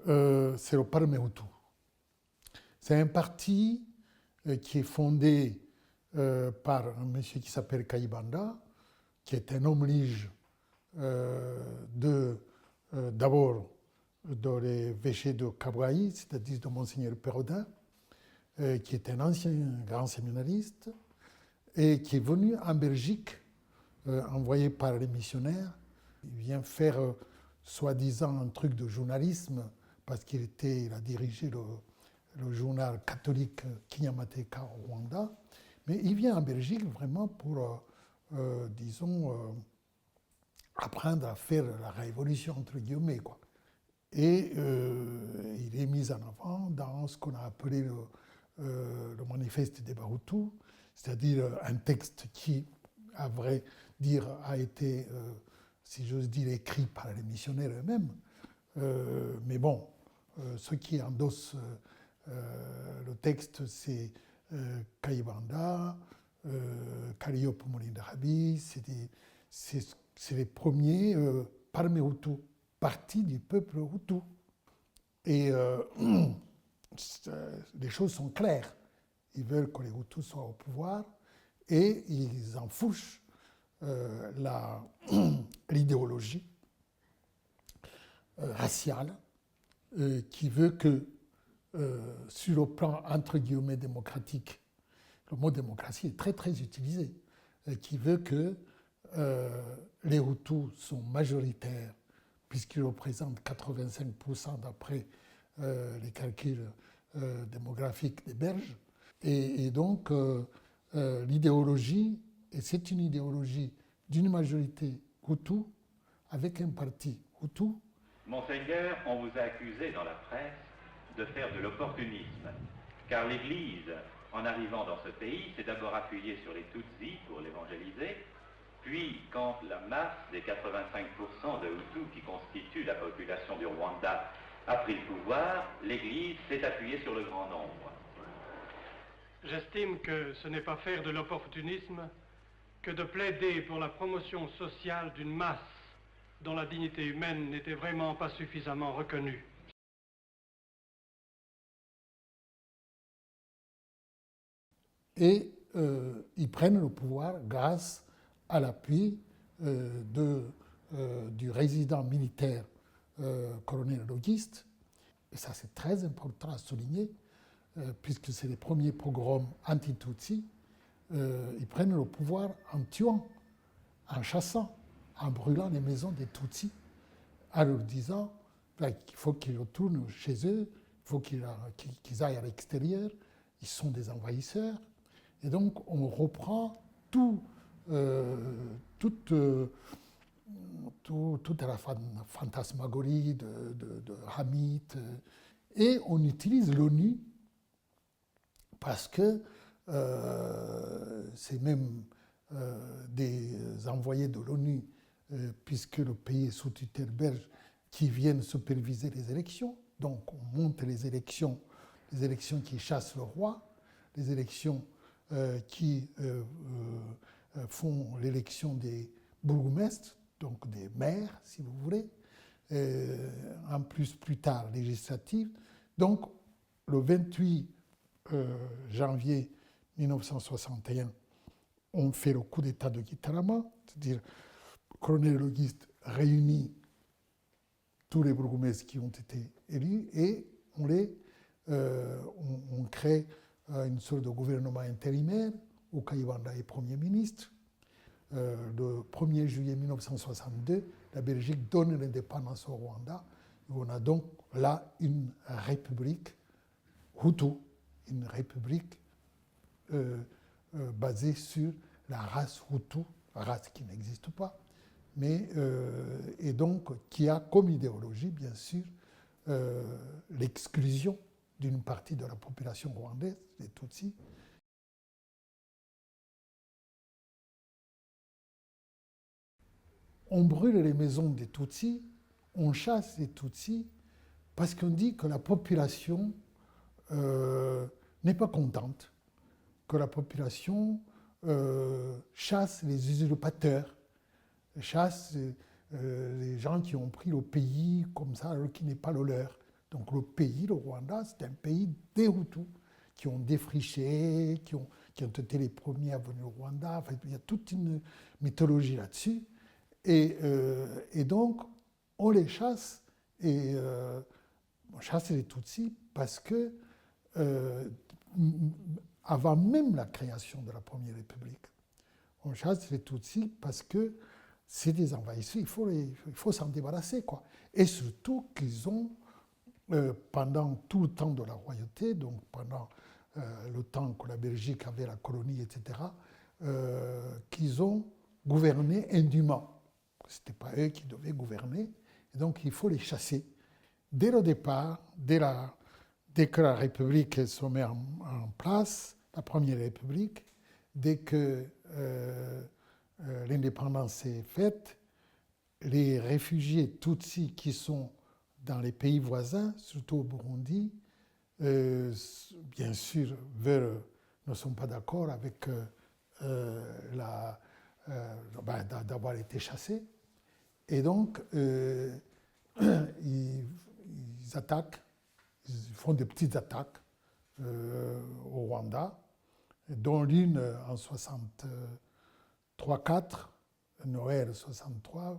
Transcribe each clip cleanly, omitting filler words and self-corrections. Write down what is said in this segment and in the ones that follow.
c'est le Parti Hutu. C'est un parti qui est fondé par un monsieur qui s'appelle Kayibanda, qui est un homme lige d'abord dans les évêchés de Kabraï, c'est-à-dire de Monseigneur Pérodin, qui est un ancien grand séminariste, et qui est venu en Belgique, envoyé par les missionnaires. Il vient faire, soi-disant, un truc de journalisme, parce qu'il a dirigé le journal catholique Kinyamateka au Rwanda. Mais il vient en Belgique vraiment pour, disons, apprendre à faire la révolution, entre guillemets, quoi. Et il est mis en avant dans ce qu'on a appelé le manifeste des Bahutus, c'est-à-dire un texte qui, à vrai dire, a été, si j'ose dire, écrit par les missionnaires eux-mêmes. Mais bon, ceux qui endossent le texte, c'est Kayibanda, Calliope Moulin-Dahabi, c'est les premiers parmi Hutus, partie du peuple Hutu. Et les choses sont claires. Ils veulent que les Hutus soient au pouvoir et ils enfourchent l'idéologie raciale qui veut que, sur le plan entre guillemets démocratique, le mot démocratie est très très utilisé, qui veut que les Hutus sont majoritaires puisqu'ils représentent 85% d'après les calculs démographiques des Belges. Et donc, l'idéologie, et c'est une idéologie d'une majorité Hutu avec un parti Hutu. Monseigneur, on vous a accusé dans la presse de faire de l'opportunisme, car l'Église, en arrivant dans ce pays, s'est d'abord appuyée sur les Tutsis pour l'évangéliser, puis, quand la masse des 85% de Hutus qui constituent la population du Rwanda a pris le pouvoir, l'Église s'est appuyée sur le grand nombre. J'estime que ce n'est pas faire de l'opportunisme que de plaider pour la promotion sociale d'une masse dont la dignité humaine n'était vraiment pas suffisamment reconnue. Et ils prennent le pouvoir grâce à l'appui du résident militaire colonel Logiste. Et ça, c'est très important à souligner, puisque c'est les premiers pogroms anti-Tutsi. Ils prennent le pouvoir en tuant, en chassant, en brûlant les maisons des Tutsis, en leur disant qu'il faut qu'ils retournent chez eux, il faut qu'ils aillent à l'extérieur, ils sont des envahisseurs. Et donc, on reprend toute la fantasmagorie de Hamid, et on utilise l'ONU parce que c'est même des envoyés de l'ONU, puisque le pays est sous tutelle belge, qui viennent superviser les élections. Donc, on monte les élections qui chassent le roi, les élections qui font l'élection des bourgmestres, donc des maires, si vous voulez, en plus tard législatives. Donc, le 28 janvier 1961, on fait le coup d'État de Gitarama, c'est-à-dire le colonel Logiste réunit tous les bourgmestres qui ont été élus et on crée une sorte de gouvernement intérimaire où Kayibanda est Premier ministre. Le 1er juillet 1962, la Belgique donne l'indépendance au Rwanda. On a donc là une république Hutu, une république basée sur la race Hutu, race qui n'existe pas, mais et donc qui a comme idéologie, bien sûr, l'exclusion d'une partie de la population rwandaise, les Tutsis. On brûle les maisons des Tutsis, on chasse les Tutsis, parce qu'on dit que la population n'est pas contente, que la population chasse les usurpateurs, chasse les gens qui ont pris le pays comme ça, alors qu'il n'est pas le leur. Donc le pays, le Rwanda, c'est un pays des Hutus qui ont défriché, qui ont été les premiers à venir au Rwanda. Enfin, il y a toute une mythologie là-dessus. Et donc, on les chasse, et on chasse les Tutsis parce que, avant même la création de la Première République, on chasse les Tutsis parce que c'est des envahisseurs, il faut s'en débarrasser, quoi. Et surtout qu'ils ont, pendant tout le temps de la royauté, donc pendant le temps que la Belgique avait la colonie, etc., qu'ils ont gouverné indûment. Ce n'était pas eux qui devaient gouverner, et donc il faut les chasser. Dès le départ, dès que la République se met en place, la Première République, dès que l'indépendance est faite, les réfugiés Tutsis qui sont dans les pays voisins, surtout au Burundi, bien sûr, ne sont pas d'accord avec d'avoir été chassés. Et donc, ils attaquent, ils font des petites attaques au Rwanda, dont l'une en 63-4, Noël 63-4,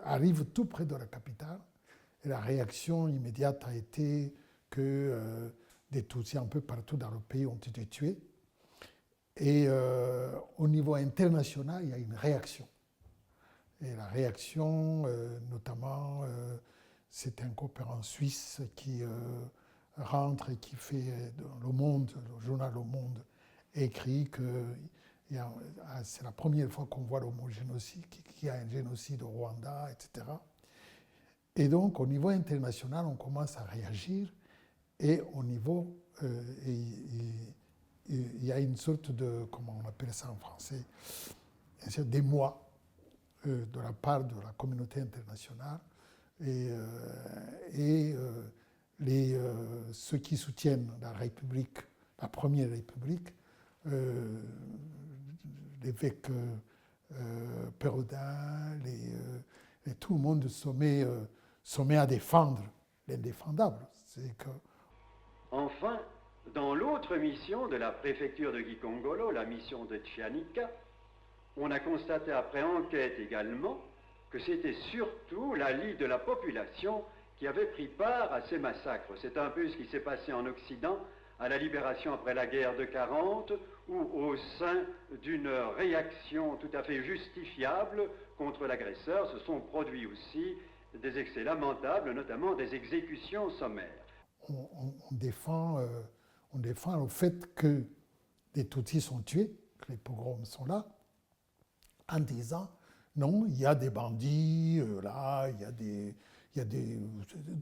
arrive tout près de la capitale. Et la réaction immédiate a été que des Tutsis un peu partout dans le pays ont été tués. Et au niveau international, il y a une réaction. Et la réaction, notamment, c'est un coopérant suisse qui rentre et qui fait Le Monde, le journal Le Monde, écrit que c'est la première fois qu'on voit le mot génocide, qu'il y a un génocide au Rwanda, etc. Et donc, au niveau international, on commence à réagir. Et au niveau, il y a une sorte de, comment on appelle ça en français, d'émoi de la part de la communauté internationale. Et ceux qui soutiennent la République, la Première République, l'évêque Pérodin, et tout le monde se met à défendre l'indéfendable. C'est que... Enfin, dans l'autre mission de la préfecture de Gikongolo, la mission de Chianika, on a constaté après enquête également que c'était surtout la Ligue de la population qui avait pris part à ces massacres. C'est un peu ce qui s'est passé en Occident à la libération après la guerre de 40, où au sein d'une réaction tout à fait justifiable contre l'agresseur, se sont produits aussi des excès lamentables, notamment des exécutions sommaires. On défend le fait que des Tutsis sont tués, que les pogroms sont là, en disant non, il y a des bandits, là, il y a des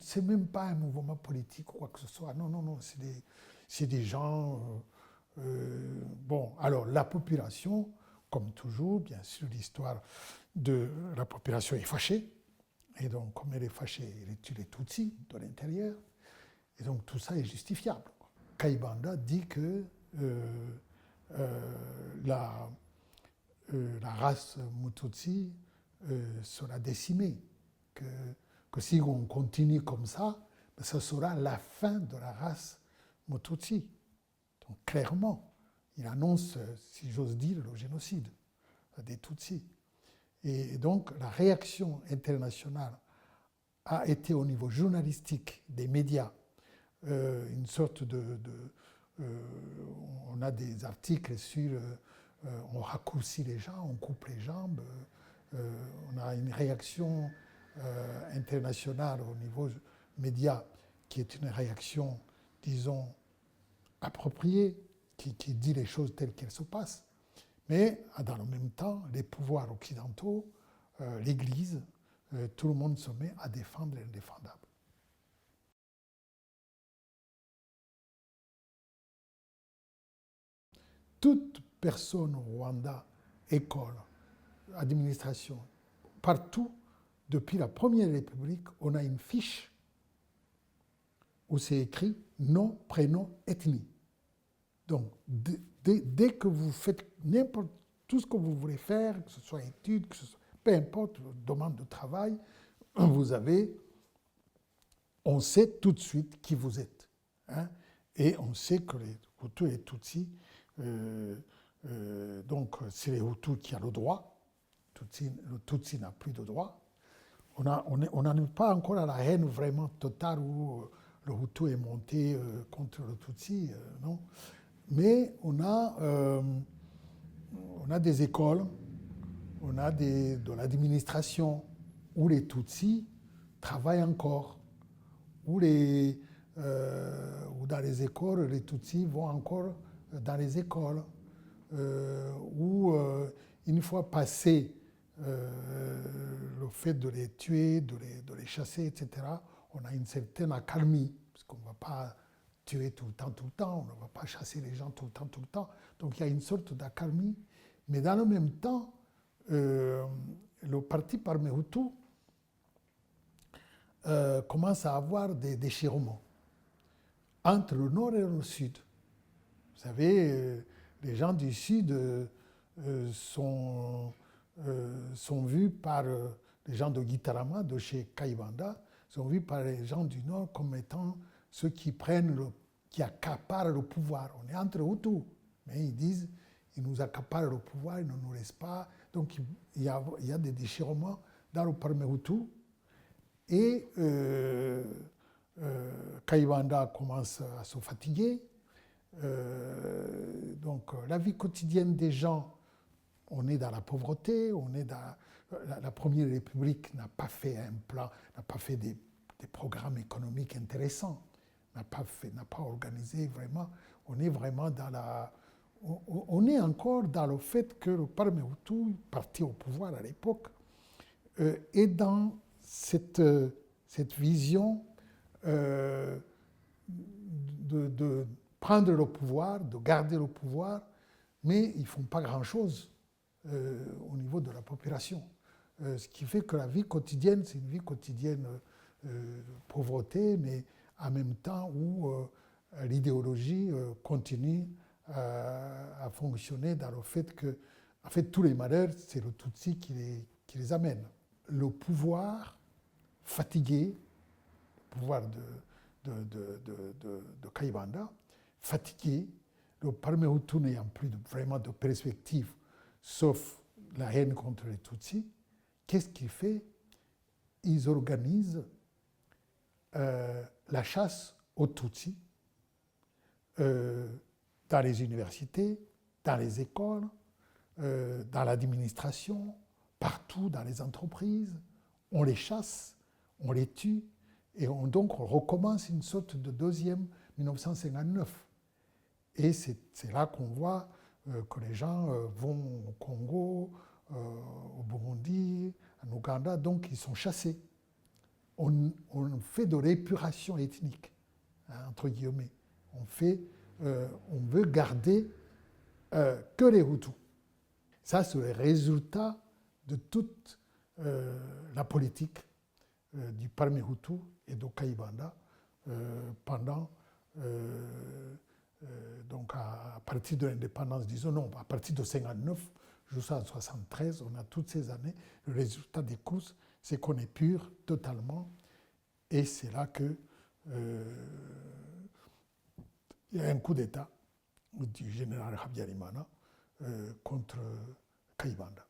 c'est même pas un mouvement politique ou quoi que ce soit. Non, c'est des gens. Bon, alors la population, comme toujours, bien sûr, l'histoire de la population est fâchée. Et donc, comme elle est fâchée, elle tue les Tutsis de l'intérieur. Et donc, tout ça est justifiable. Kayibanda dit que la race Mututsi sera décimée, que si on continue comme ça, ce sera la fin de la race Mututsi. Donc clairement, il annonce, si j'ose dire, le génocide des Tutsis. Et donc la réaction internationale a été au niveau journalistique, des médias, une sorte on a des articles sur on raccourcit les gens, on coupe les jambes, on a une réaction internationale au niveau média qui est une réaction, disons, appropriée, qui dit les choses telles qu'elles se passent. Mais dans le même temps, les pouvoirs occidentaux, l'Église, tout le monde se met à défendre l'indéfendable. Toute personne au Rwanda, école, administration, partout, depuis la Première République, on a une fiche où c'est écrit nom, prénom, ethnie. Donc, dès que vous faites tout ce que vous voulez faire, que ce soit études, peu importe le domaine de travail, on sait tout de suite qui vous êtes. Hein, et on sait que les Hutus et les Tutsis, donc c'est les Hutus qui ont le droit, le Tutsi n'a plus de droit. On n'en est pas encore à la haine vraiment totale où le Hutu est monté contre le Tutsi, non. Mais on a des écoles, on a de l'administration où les Tutsis travaillent encore, où dans les écoles, les Tutsis vont encore dans les écoles, où une fois passé le fait de les tuer, de les chasser, etc., on a une certaine accalmie, parce qu'on ne va pas tuer tout le temps, on ne va pas chasser les gens tout le temps. Donc il y a une sorte d'accalmie, mais dans le même temps, le parti Parme Hutu commence à avoir des déchirements entre le nord et le sud. Vous savez, les gens du sud sont vus par les gens de Gitarama, de chez Kayibanda, sont vus par les gens du nord comme étant ceux qui accaparent le pouvoir. On est entre Hutus, mais ils disent, ils nous accaparent le pouvoir, ils ne nous laissent pas. Donc il y a des déchirements dans le Parme Hutu. Et Kayibanda commence à se fatiguer. Donc la vie quotidienne des gens, on est dans la pauvreté, la Première République n'a pas fait un plan, n'a pas fait des programmes économiques intéressants, n'a pas organisé vraiment. On est vraiment on est encore dans le fait que le Parme Hutu, parti au pouvoir à l'époque, est dans cette vision de prendre le pouvoir, de garder le pouvoir, mais ils ne font pas grand-chose au niveau de la population. Ce qui fait que la vie quotidienne, c'est une vie quotidienne pauvreté, mais en même temps où l'idéologie continue à fonctionner dans le fait que, en fait, tous les malheurs, c'est le Tutsi qui les amène. Le pouvoir fatigué, le pouvoir de Kayibanda, fatigué, le Parme Hutu n'ayant plus vraiment de perspective, sauf la haine contre les Tutsis, qu'est-ce qu'il fait? Ils organisent la chasse aux Tutsis dans les universités, dans les écoles, dans l'administration, partout dans les entreprises. On les chasse, on les tue, et donc on recommence une sorte de deuxième 1959. Et c'est là qu'on voit que les gens vont au Congo, au Burundi, en Ouganda, donc ils sont chassés. On fait de l'épuration ethnique, hein, entre guillemets. On veut garder que les Hutus. Ça, c'est le résultat de toute la politique du Parme Hutu et de Kayibanda pendant, donc à partir de l'indépendance, disons non, à partir de 1959 jusqu'en 1973, on a toutes ces années. Le résultat des courses, c'est qu'on épure totalement, et c'est là que il y a un coup d'État du général Habyarimana contre Kayibanda.